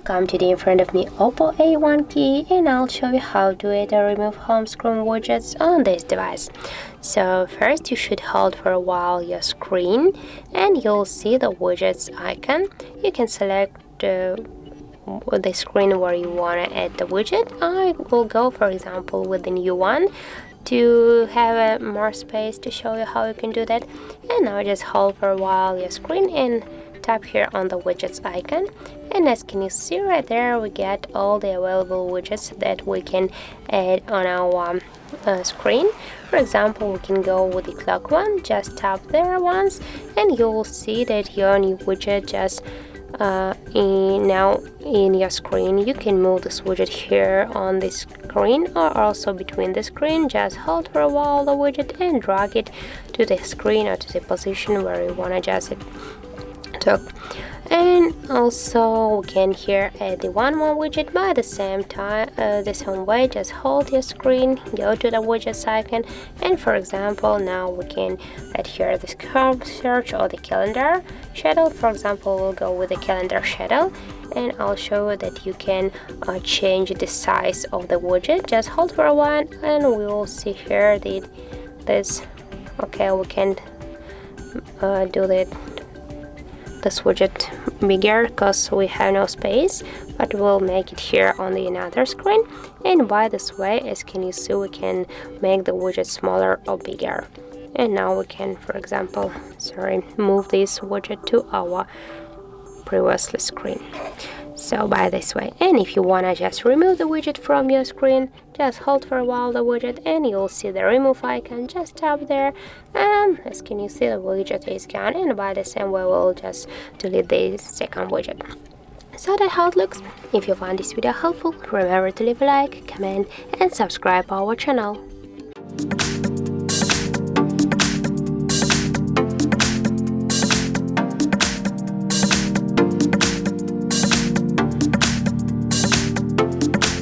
come today in front of me Oppo A1K, and I'll show you how to add or remove home screen widgets on this device. So first you should hold for a while your screen and you'll see the widgets icon. You can select the screen where you want to add the widget. I will go for example with the new one to have more space to show you how you can do that. And now just hold for a while your screen and tap here on the widgets icon, and as can you see right there, we get all the available widgets that we can add on our screen. For example, we can go with the clock one. Just tap there once and you will see that your new widget just now in your screen. You can move this widget here on the screen or also between the screen. Just hold for a while the widget and drag it to the screen or to the position where you want to adjust it to. And also we can here add the one more widget by the same time, the same way. Just hold your screen, go to the widgets icon, and for example now we can add here this curve search or the calendar schedule. For example, we'll go with the calendar schedule, and I'll show you that you can change the size of the widget. Just hold for a while and we will see here this. Okay, we can do this widget bigger because we have no space, but we'll make it here on the another screen, and by this way, as can you see, we can make the widget smaller or bigger. And now we can, for example, move this widget to our previous screen. So by this way, and if you want to just remove the widget from your screen, just hold for a while the widget and you'll see the remove icon. Just tap there, and as can you see, the widget is gone, and by the same way we'll just delete the second widget. So that's how it looks. If you found this video helpful, remember to leave a like, comment and subscribe our channel.